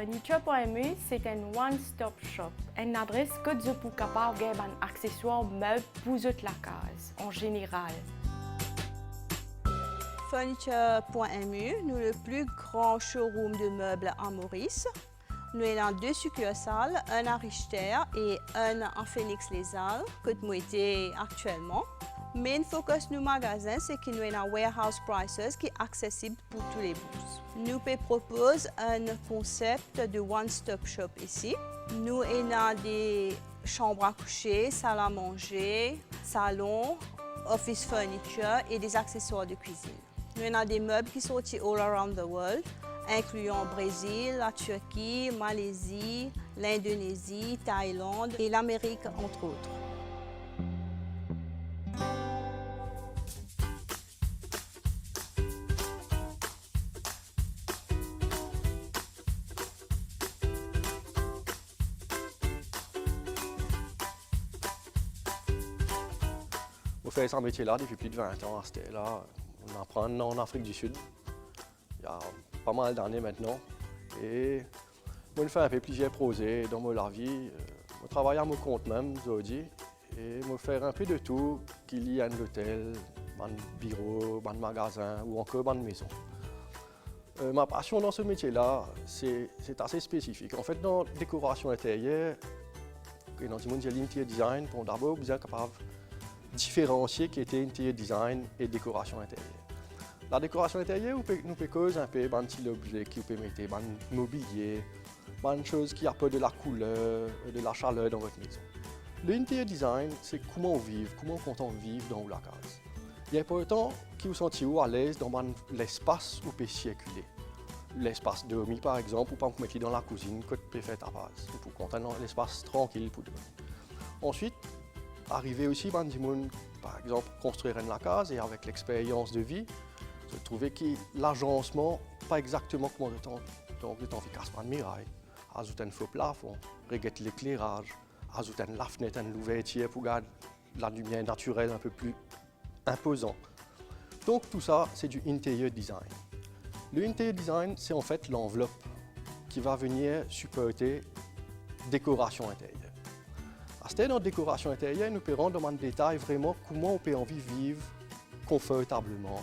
Furniture.me, c'est un one-stop shop, une adresse que vous pouvez capable de avoir un accessoire meuble pour toute la case, en général. Furniture.me, nous le plus grand showroom de meubles à Maurice. Nous avons 2 succursales, un à Richter et un à Phoenix-les-Halles, que nous sommes actuellement. Main focus de nos magasins, c'est que nous avons un warehouse prices qui est accessible pour tous les bourses. Nous proposons un concept de one-stop shop ici. Nous avons des chambres à coucher, salle à manger, salon, office furniture et des accessoires de cuisine. Nous avons des meubles qui sont sortis all around the world, incluant Brésil, la Turquie, Malaisie, l'Indonésie, Thaïlande et l'Amérique, entre autres. On fait ce métier-là depuis plus de 20 ans à Stella. On apprend en Afrique du Sud, il y a pas mal d'années maintenant. Et on fait un peu plusieurs projets dans ma vie. On travaille à mon compte même, aujourd'hui, et on fait un peu de tout qu'il y a un hôtel, un bureau, un magasin ou encore une maison. Ma passion dans ce métier-là, c'est assez spécifique. En fait, dans la décoration intérieure, dans le monde de l'interior design, on est d'abord bien capable différencier qui était interior design et décoration intérieure. La décoration intérieure, nous peut causer un peu de petits objets qui peut mettre un mobilier, une chose qui apporte de la couleur, de la chaleur dans votre maison. L'interior design, c'est comment on vit, comment on compte vivre dans la case. Il est important que vous sentiez à l'aise dans l'espace où vous pouvez circuler. L'espace de dormir, par exemple, ou pas vous mettre dans la cuisine, que vous pouvez faire ta base, pour contenir l'espace tranquille pour dormir. Ensuite, arriver aussi, par exemple, construire une case et avec l'expérience de vie, se trouver que l'agencement, pas exactement comme on est en efficace par une muraille, ajouter un faux plafond, régler l'éclairage, ajouter la fenêtre, une ouverture pour garder la lumière naturelle un peu plus imposante. Donc tout ça, c'est du interior design. Le interior design, c'est en fait l'enveloppe qui va venir supporter décoration intérieure. À dans la décoration intérieure, nous pouvons rendre en détail vraiment comment on peut envie vivre confortablement,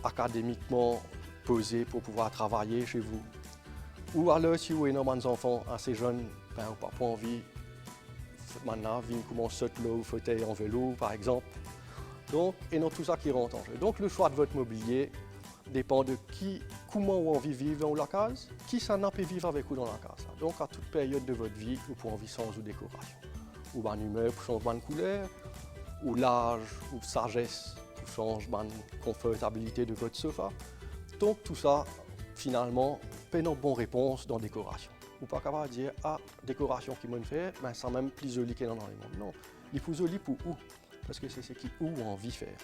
académiquement posé pour pouvoir travailler chez vous. Ou alors, si vous avez des enfants assez jeunes, vous n'avez pas envie maintenant de commencer au fauteuil en vélo, par exemple. Donc, et non tout ça qui rentre en jeu. Donc, le choix de votre mobilier dépend de comment vous avez envie de vivre dans la case, qui ça n'a pas vivre avec vous dans la case. Donc, à toute période de votre vie, vous pouvez envie sans ou décoration. Ou une humeur pour changer de couleur, ou l'âge, ou sagesse pour changer de confortabilité de votre sofa. Donc, tout ça, finalement, peut une bonne réponse dans la décoration. Vous n'êtes pas capable de dire, ah, décoration qui m'a fait, ben, c'est même plus joli que dans le monde. Non, il est plus joli pour où? Parce que c'est ce qui où on envie de faire.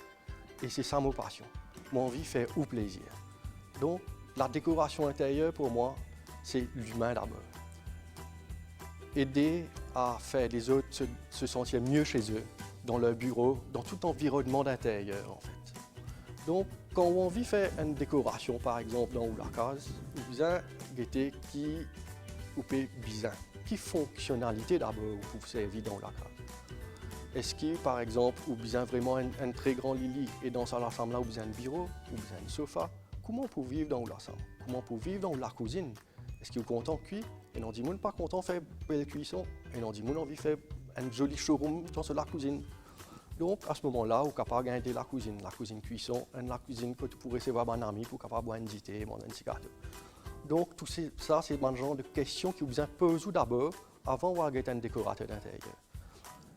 Et c'est ça ma passion. Mon envie de faire ou plaisir. Donc, la décoration intérieure, pour moi, c'est l'humain d'abord. Aider à faire les autres se sentir mieux chez eux, dans leur bureau, dans tout environnement d'intérieur, en fait. Donc, quand on a envie de faire une décoration, par exemple, dans la case, vous avez guetter qui ou bien, qui fonctionnalité d'abord pour vous servir dans la case. Est-ce que, par exemple, vous avez vraiment un très grand lit et dans ça, là, vous avez un bureau, vous avez un sofa? Comment vous vivre dans la salle? Comment vous vivre dans la cuisine? Est-ce que vous êtes content de cuire? Et on dit, pas content de faire belle cuisson. Et on dit, on a envie de faire un joli showroom dans la cuisine. Donc, à ce moment-là, vous êtes capable de gagner la cuisine cuisson, et la cuisine que tu pourrais recevoir un ami pour capable boire un thé, un petit gâteau. Donc, tout ça, c'est le genre de questions que vous posez d'abord avant de avoir un décorateur d'intérieur.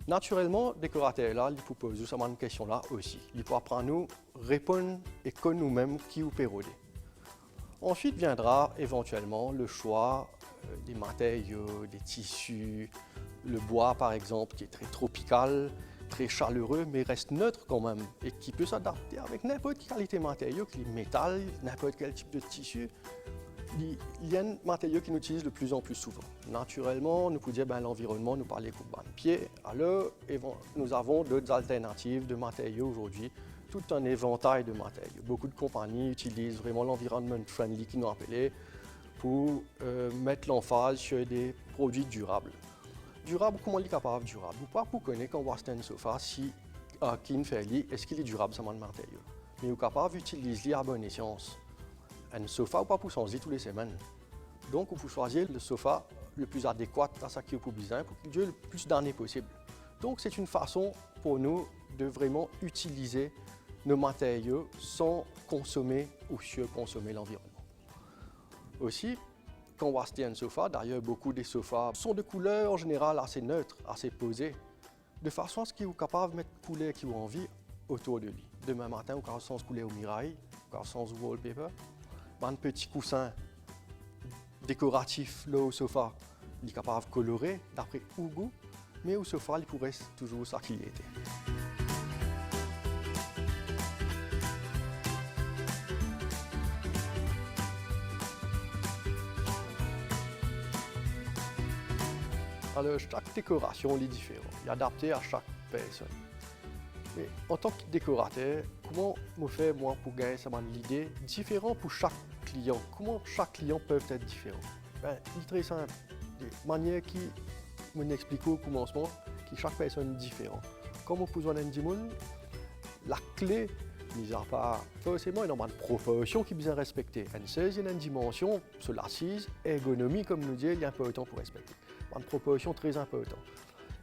Naturellement, le décorateur là, il peut poser cette question-là aussi. Il peut apprendre à nous répondre et que nous-mêmes qui vous péroder. Ensuite viendra éventuellement le choix des matériaux, des tissus, le bois par exemple qui est très tropical, très chaleureux mais reste neutre quand même et qui peut s'adapter avec n'importe quelle qualité de matériaux, le métal, n'importe quel type de tissu. Il y a un matériau qui nous utilise de plus en plus souvent. Naturellement, nous pouvons dire que l'environnement nous parle des coups de pied. Alors, nous avons d'autres alternatives de matériaux aujourd'hui, tout un éventail de matériaux. Beaucoup de compagnies utilisent vraiment l'environnement friendly qui nous appelait pour mettre l'emphase sur des produits durables. Durable, comment il est capable durable? Vous pouvez vous connaître quand vous achetez un sofa, si qui fait lui, est-ce qu'il est durable, ça m'en matériau. Mais vous êtes capable d'utiliser à bonne escient. Un sofa, vous ne pouvez pas changer tous les semaines. Donc, vous pouvez choisir le sofa le plus adéquat à ce que vous avez besoin pour qu'il dure le plus d'années possible. Donc, c'est une façon pour nous de vraiment utiliser nos matériaux sans consommer ou surconsommer l'environnement. Aussi, quand on achète un sofa, d'ailleurs beaucoup des sofas sont de couleurs en général assez neutres, assez posées, de façon à ce qu'ils soient capables de mettre la couleur qu'ils ont envie autour de lui. Demain matin, on peut sans couleur au mirail, on peut sans wallpaper, un petit coussin décoratif là au sofa, il est capable de colorer d'après où goût, mais au sofa, il pourrait toujours ça qu'il était. Alors, chaque décoration est différente, il est adapté à chaque personne. Mais en tant que décorateur, comment me fait moi pour gagner l'idée différent pour chaque client? Comment chaque client peut être différent? Il est très simple. Des manières qui m'expliquent au commencement que chaque personne est différente. Comme on peut besoin d'un monde, la clé, mis à part forcément une proportion qui est bien respectée. Une seule une dimension, sur l'assise, ergonomie, comme nous dit, il y a un peu de temps pour respecter. Une proportion très importante.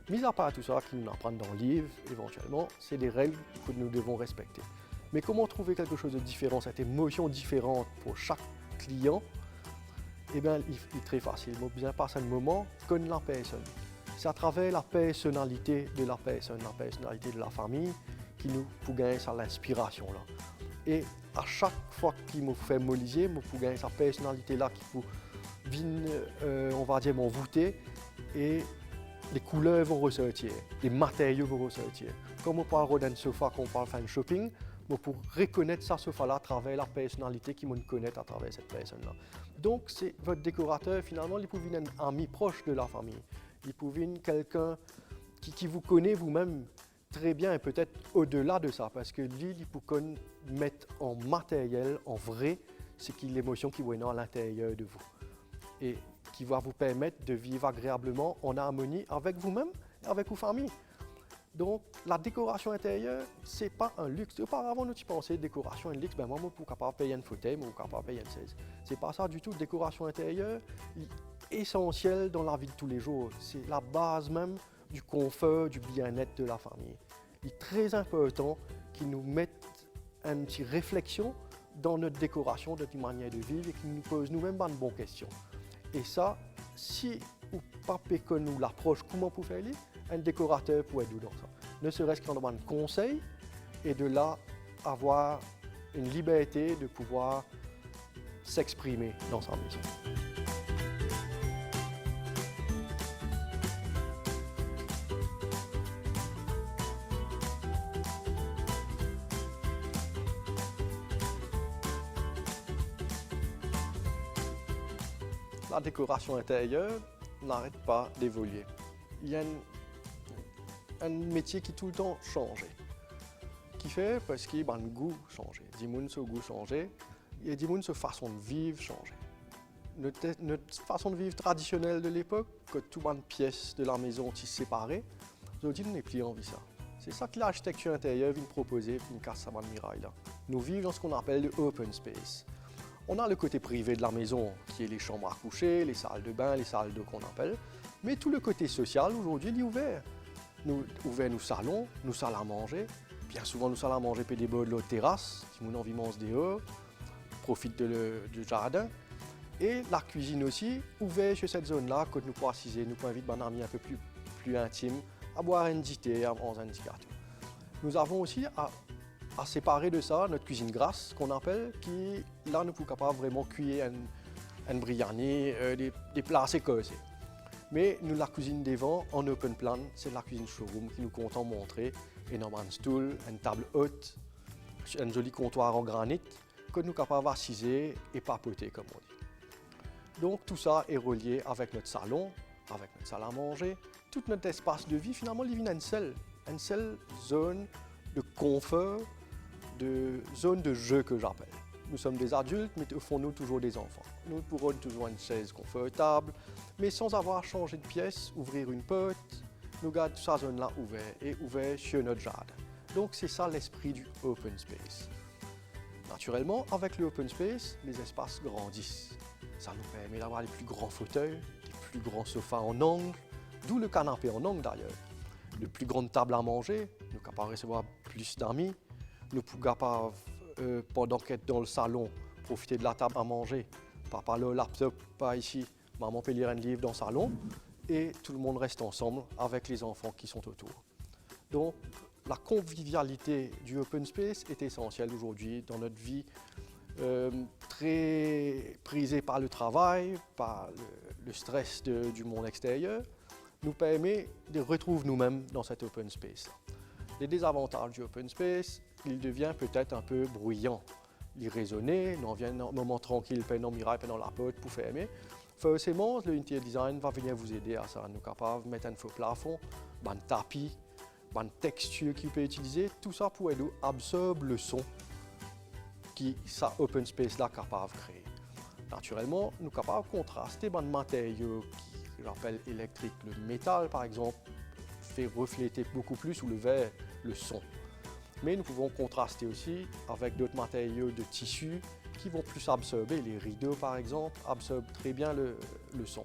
Mis à part tout ça, qui nous apprennent dans le livre, éventuellement, c'est des règles que nous devons respecter. Mais comment trouver quelque chose de différent, cette émotion différente pour chaque client? Eh bien, il est très facile. Il faut bien passer un moment comme la personne. C'est à travers la personnalité de la personne, la personnalité de la famille, qui nous peut gagner l'inspiration là. Et à chaque fois qu'il me fait mobiliser, je peux gagner sa personnalité là qui peut venir, on va dire, m'envoûter et les couleurs vont ressortir, les matériaux vont ressortir. Comme on parle d'un sofa, quand on parle de shopping, on peut reconnaître ce sofa-là à travers la personnalité qui me connaît à travers cette personne-là. Donc, c'est votre décorateur, finalement, il peut venir un ami proche de la famille. Il peut venir quelqu'un qui vous connaît vous-même très bien et peut-être au-delà de ça, parce que lui, il peut mettre en matériel, en vrai, c'est l'émotion qui est à l'intérieur de vous. Et qui va vous permettre de vivre agréablement en harmonie avec vous-même et avec vos familles. Donc, la décoration intérieure, ce n'est pas un luxe. Auparavant, nous pensions décoration un luxe, moi, je suis capable de payer un fauteuil, je suis capable de payer une chaise. Ce n'est pas ça du tout. Décoration intérieure est essentielle dans la vie de tous les jours. C'est la base même du confort, du bien-être de la famille. Il est très important qu'ils nous mettent une petite réflexion dans notre décoration, notre manière de vivre et qu'ils nous posent nous-mêmes de bonnes questions. Et ça, si ou pas que nous l'approche, comment pour faire un décorateur pourrait être dans ça. Ne serait-ce qu'en demandant conseil et de là avoir une liberté de pouvoir s'exprimer dans sa maison. La décoration intérieure n'arrête pas d'évoluer. Il y a un métier qui tout le temps change. Qui fait parce qu'il y a un goût changé. Des gens ce goût changé et des gens ce façon de vivre changé. Notre façon de vivre traditionnelle de l'époque, que toutes les pièces de la maison sont séparées, aujourd'hui, nous n'est plus envie ça. C'est ça que l'architecture intérieure vient proposer, une casse à mirail là. Nous vivons dans ce qu'on appelle le open space. On a le côté privé de la maison, qui est les chambres à coucher, les salles de bain, les salles d'eau qu'on appelle. Mais tout le côté social, aujourd'hui, il est ouvert. Nous ouvrons nos salons, nos salles à manger. Bien souvent, nos salles à manger peuvent des de l'autre terrasse, si on a envie de manger dehors, profite du jardin. Et la cuisine aussi, ouverte sur cette zone-là, que nous pouvons assiser, nous pouvons inviter un ami un peu plus intime à boire un thé, à manger un petit gâteau. Nous avons aussi à séparer de ça notre cuisine grasse, qu'on appelle, qui, là, nous sommes capables vraiment cuire un biryani, des plats assez corsés. Mais nous, la cuisine des vents, en open plan, c'est la cuisine showroom qui nous compte en montrer. Énormément de stool, une table haute, un joli comptoir en granit, que nous sommes capables d'assiser et papoter, comme on dit. Donc, tout ça est relié avec notre salon, avec notre salle à manger. Tout notre espace de vie, finalement, il vient une seule zone de confort, de zone de jeu que j'appelle. nous sommes des adultes, mais au fond, nous toujours des enfants. Nous pourrons toujours une chaise confortable, mais sans avoir changé de pièce, ouvrir une porte, nous gardons toute sa zone-là ouverte sur notre jardin. Donc c'est ça l'esprit du open space. Naturellement, avec le open space, les espaces grandissent. Ça nous permet d'avoir les plus grands fauteuils, les plus grands sofas en angle, d'où le canapé en angle d'ailleurs. De plus grandes tables à manger, nous sommes capables de recevoir plus d'amis. Nous sommes capables, pendant qu'être dans le salon, profiter de la table à manger. Papa le laptop, pas ici, maman peut lire un livre dans le salon. Et tout le monde reste ensemble avec les enfants qui sont autour. Donc, la convivialité du open space est essentielle aujourd'hui dans notre vie, très prisée par le travail, par le stress du monde extérieur, nous permet de retrouver nous-mêmes dans cet open space. Les désavantages du open space, il devient peut-être un peu bruyant, irraisonné, on vient un moment tranquille, pendant miraille, pendant la porte pour fermer. Forcément, le interior design va venir vous aider à ça. Nous sommes capables de mettre un faux plafond, un tapis, une texture qu'il peut utiliser, tout ça pour aider à absorber le son qui ça open space là capable de créer. Naturellement, nous sommes capables de contraster des matériaux qui j'appelle électriques. Le métal, par exemple, fait refléter beaucoup plus ou le verre le son. Mais nous pouvons contraster aussi avec d'autres matériaux de tissu qui vont plus absorber. Les rideaux, par exemple, absorbent très bien le son.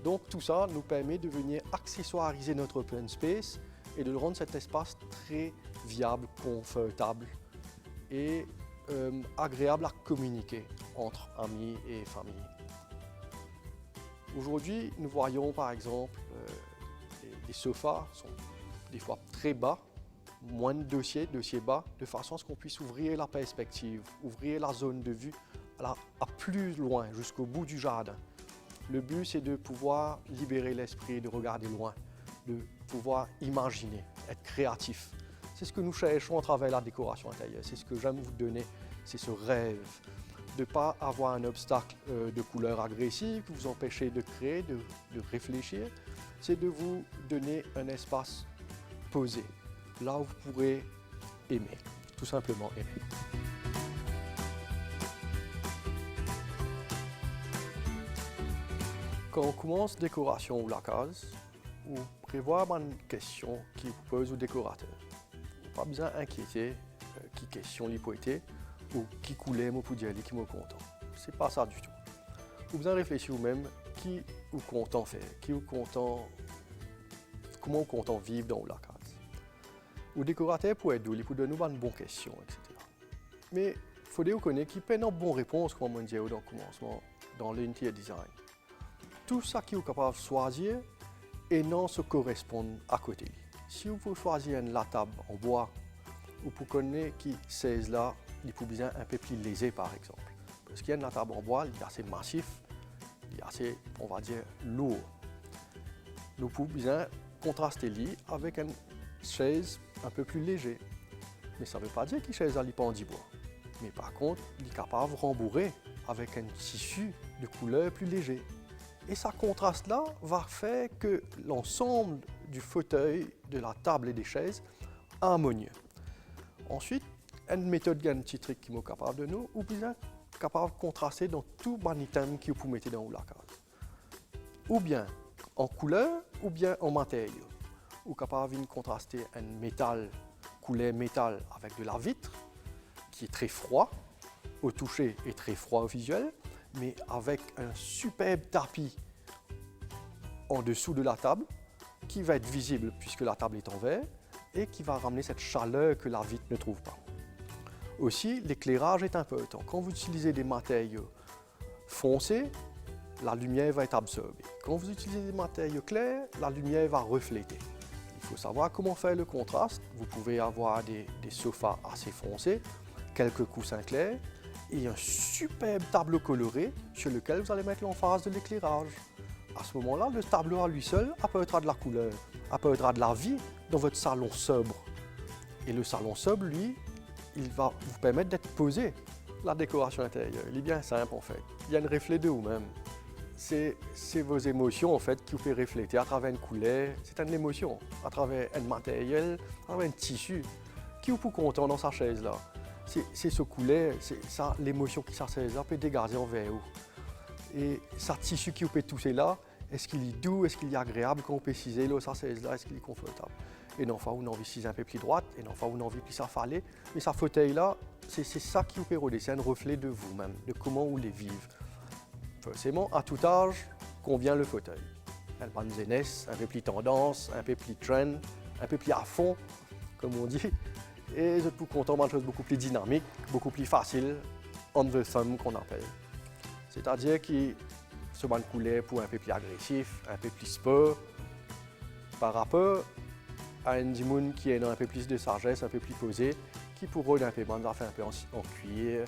Donc tout ça nous permet de venir accessoiriser notre open space et de rendre cet espace très viable, confortable et agréable à communiquer entre amis et famille. Aujourd'hui, nous voyons par exemple les sofas sont des fois très bas, moins de dossiers bas, de façon à ce qu'on puisse ouvrir la perspective, ouvrir la zone de vue à plus loin, jusqu'au bout du jardin. Le but, c'est de pouvoir libérer l'esprit, de regarder loin, de pouvoir imaginer, être créatif. C'est ce que nous cherchons à travers la décoration intérieure, c'est ce que j'aime vous donner, c'est ce rêve de ne pas avoir un obstacle de couleur agressive qui vous empêche de créer, de réfléchir, c'est de vous donner un espace posé, là où vous pourrez aimer, tout simplement aimer. Quand on commence décoration ou la case, ou prévoir une question qui vous pose au décorateur. Pas besoin d'inquiéter qui question li peut être ou qui coulait mon pour dire qui me content. C'est pas ça du tout. Vous besoin réfléchir vous-même qui vous content faire, qui vous content, comment vous content vivre dans la case. Ou décorateur pour être il peut donner une bonne question, etc. Mais il faut vous connaître qui peut une bonne réponse, comme on dit dans le commencement, dans l'interior design. Tout ça qui est capable de choisir et non se correspond à côté. Si vous choisissez la table en bois, vous pouvez connaître qui c'est là, il peut bien un peu plus léger par exemple. Parce qu'il y a une table en bois, il est assez massif, il est assez, on va dire, lourd. Nous pouvons bien contraster lui avec une chaise un peu plus léger. Mais ça ne veut pas dire qu'il chaise à l'hypan du bois. Mais par contre, il est capable de rembourrer avec un tissu de couleur plus léger. Et ce contraste-là va faire que l'ensemble du fauteuil, de la table et des chaises est harmonieux. Ensuite, une méthode gantitrique qui est capable de nous, ou bien capable de contraster dans tout item que vous mettez dans la case. Ou bien en couleur, ou bien en matériaux. Ou capable de contraster un métal, couleur métal avec de la vitre, qui est très froid au toucher et très froid au visuel, mais avec un superbe tapis en dessous de la table qui va être visible puisque la table est en verre et qui va ramener cette chaleur que la vitre ne trouve pas. Aussi, l'éclairage est important. Quand vous utilisez des matériaux foncés, la lumière va être absorbée. Quand vous utilisez des matériaux clairs, la lumière va refléter. Il faut savoir comment faire le contraste. Vous pouvez avoir des sofas assez foncés, quelques coussins clairs, et un superbe tableau coloré sur lequel vous allez mettre l'emphase de l'éclairage. À ce moment-là, le tableau à lui seul apportera de la couleur, apportera de la vie dans votre salon sobre. Et le salon sobre, lui, il va vous permettre d'être posé. La décoration intérieure, elle est bien simple en fait. Il y a un reflet de vous-même. C'est vos émotions en fait qui vous fait refléter à travers une couleur. C'est une émotion, à travers un matériel, à travers un tissu qui vous peut content dans sa chaise là. c'est ce coulet, c'est ça, l'émotion qui s'assèse là peut dégager envers vous. Et ça tissu qui peut tousser là, est-ce qu'il est doux, est-ce qu'il est agréable quand on peut ciser là, ça s'assèse là, est-ce qu'il est confortable. Et non, on a envie de ciser un peu plus droite, et non, on a envie plus s'affaler. Mais ça fauteuil là, c'est ça qui vous peut rôder, c'est un reflet de vous-même, de comment vous les vivez. Forcément, à tout âge, convient le fauteuil. Un peu de jeunesse, un peu plus tendance, un peu plus trend, un peu plus à fond, comme on dit. Et je suis content de chose beaucoup plus dynamique, beaucoup plus facile, on the thumb qu'on appelle. C'est-à-dire que ce ban coulet pour un peu plus agressif, un peu plus sport, par rapport à un dimoun qui est un peu plus de sagesse, un peu plus posé, qui pourrait un peu faire un peu en cuir,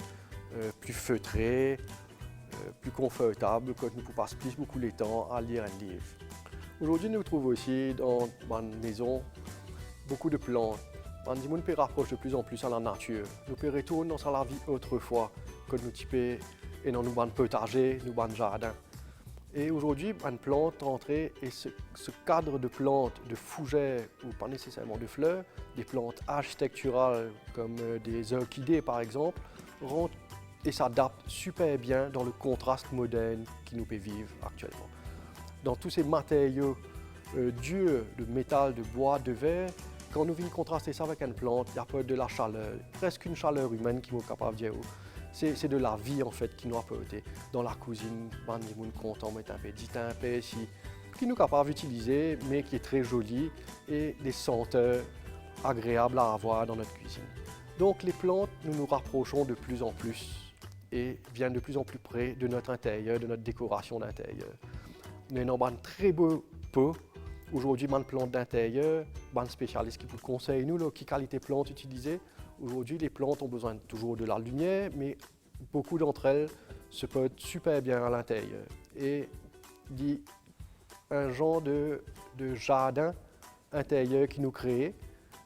plus feutré, plus confortable, quand nous passons plus beaucoup de temps à lire un livre. Aujourd'hui, nous trouvons aussi dans ma maison beaucoup de plantes. On peut rapprocher de plus en plus à la nature. Nous pouvons retourner dans la vie autrefois, quand nous typons et dans nos potagers, nos jardins. Et aujourd'hui, une plante rentrée et ce cadre de plantes, de fougères ou pas nécessairement de fleurs, des plantes architecturales comme des orchidées par exemple, rentrent et s'adaptent super bien dans le contraste moderne qui nous peut vivre actuellement. Dans tous ces matériaux durs de métal, de bois, de verre, quand nous venons contraster ça avec une plante, il y a pas de la chaleur, presque une chaleur humaine qui est capable de dire. C'est de la vie en fait qui nous apporte. Dans la cuisine, on est content de mettre un peu de ici, qui nous est capable d'utiliser, mais qui est très joli et des senteurs agréables à avoir dans notre cuisine. Donc les plantes, nous nous rapprochons de plus en plus et viennent de plus en plus près de notre intérieur, de notre décoration d'intérieur. Nous avons un très beau pot. Aujourd'hui, une plante d'intérieur, un spécialiste qui vous conseille nous, quelle qualité plante utiliser. Aujourd'hui, les plantes ont besoin toujours de la lumière, mais beaucoup d'entre elles se portent super bien à l'intérieur. Et il y a un genre de jardin intérieur qui nous crée.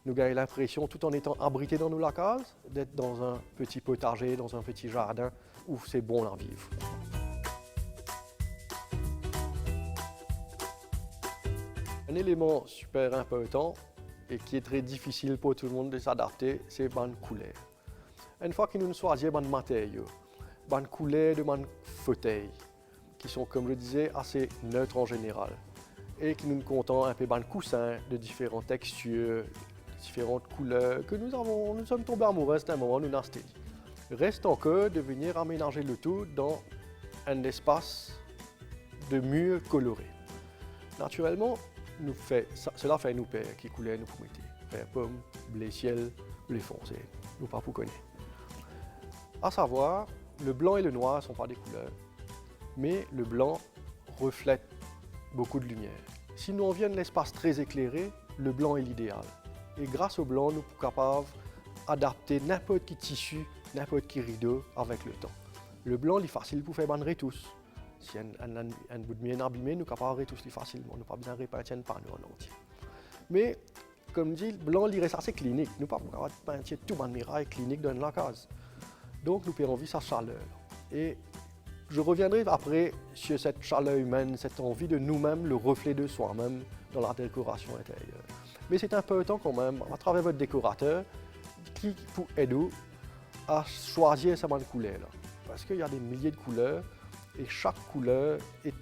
Nous gagnons l'impression, tout en étant abrités dans nos lacases, d'être dans un petit potager, dans un petit jardin où c'est bon à vivre. Un élément super important et qui est très difficile pour tout le monde de s'adapter, c'est la couleur. Une fois que nous choisissons les matériaux, les couleurs de mon fauteuil, qui sont, comme je disais, assez neutres en général, et qui nous comptons un peu de coussins de différentes textures, différentes couleurs, que nous sommes tombés amoureux à un moment, nous avons dit. Reste encore de venir aménager le tout dans un espace de murs colorés. Naturellement, cela fait nous paires qui coulent nous pour mettre. Vert pomme, blé ciel, blé foncé, nous pas pour connaître. À savoir, le blanc et le noir ne sont pas des couleurs, mais le blanc reflète beaucoup de lumière. Si nous on vient de l'espace très éclairé, le blanc est l'idéal. Et grâce au blanc, nous sommes capables d'adapter n'importe quel tissu, n'importe quel rideau avec le temps. Le blanc est facile pour faire des retouches. Si un bout de miel abîmé, nous sommes capables de retoucher facilement. Nous n'avons pas besoin de repeindre un panneau en entier. Mais, comme dit, le blanc reste assez clinique. Nous ne pouvons pas peindre tout le mirail clinique dans la case. Donc, nous perdons envie sa chaleur. Et je reviendrai après sur cette chaleur humaine, cette envie de nous-mêmes, le reflet de soi-même dans la décoration intérieure. Mais c'est important quand même, à travers votre décorateur, qui vous aide à choisir sa bonne couleur. Parce qu'il y a des milliers de couleurs et chaque couleur est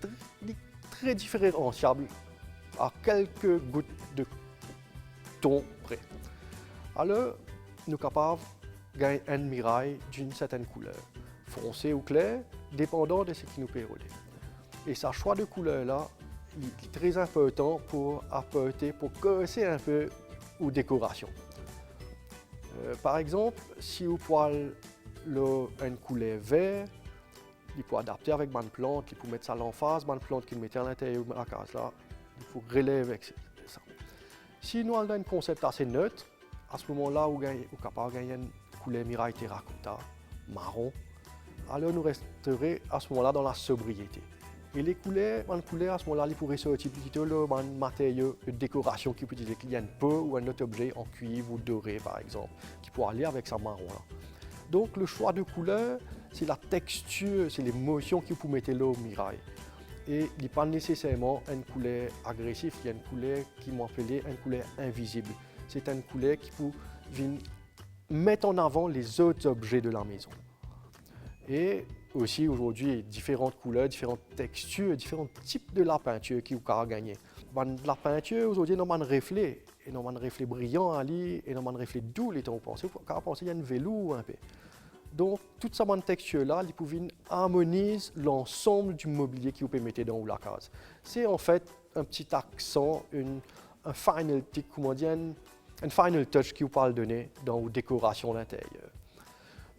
très différenciable à quelques gouttes de ton près. Alors, nous sommes capables de gagner un mirail d'une certaine couleur, foncé ou clair, dépendant de ce qui nous peut rouler. Et ce choix de couleur-là est très important pour apporter, pour casser un peu aux décorations. Par exemple, si vous pouvez une couleur verte, il faut adapter avec une plante, il faut mettre ça en face, une plante qui met à l'intérieur de la case là, il faut relever avec ça. Si nous avons un concept assez neutre, à ce moment-là, vous êtes capable de gagner une couleur miraille terracotta, marron, alors nous resterons à ce moment-là dans la sobriété. Et les couleurs, à ce moment-là, ils pourraient sortir plutôt un matériau de décoration qui peut utiliser qu'il y a une peau ou un autre objet en cuivre ou doré par exemple, qui pourra aller avec sa marron là. Donc le choix de couleur, c'est la texture, c'est l'émotion que vous mettez là au mirail. Et il n'est pas nécessairement une couleur agressive, il y a une couleur qui m'appelait une couleur invisible. C'est une couleur qui peut venir mettre en avant les autres objets de la maison. Et aussi aujourd'hui, différentes couleurs, différentes textures, différents types de la peinture qui vous pouvez gagner. La peinture aujourd'hui, non, un reflet, et non, un reflet brillant ali, et non, un reflet doux, les temps pensez. Vous pouvez penser qu'il y a une velours un peu. Donc, toute cette texture-là, ils peuvent harmoniser l'ensemble du mobilier que vous pouvez mettre dans la case. C'est en fait un petit accent, un final tick, comment dire, un final touch qui vous parle donner dans vos décorations d'intérieur.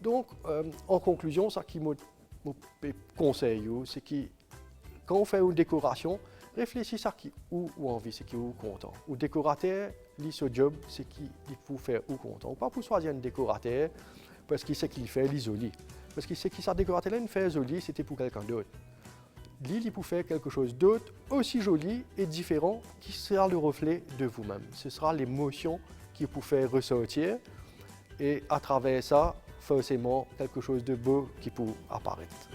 Donc, en conclusion, ce qui me conseille, c'est que quand on fait une décoration, réfléchissez à qui ou envie, c'est qui ou content. Ou décorateur, ce job, c'est qui peut faire ou content. Ou pas pour choisir un décorateur parce qu'il sait qu'il fait l'isolé. Parce qu'il sait que sa décorateur là, il fait joli, c'était pour quelqu'un d'autre. Lui, il peut faire quelque chose d'autre aussi joli et différent qui sera le reflet de vous-même. Ce sera l'émotion qui vous fait ressortir et à travers ça, forcément quelque chose de beau qui peut apparaître.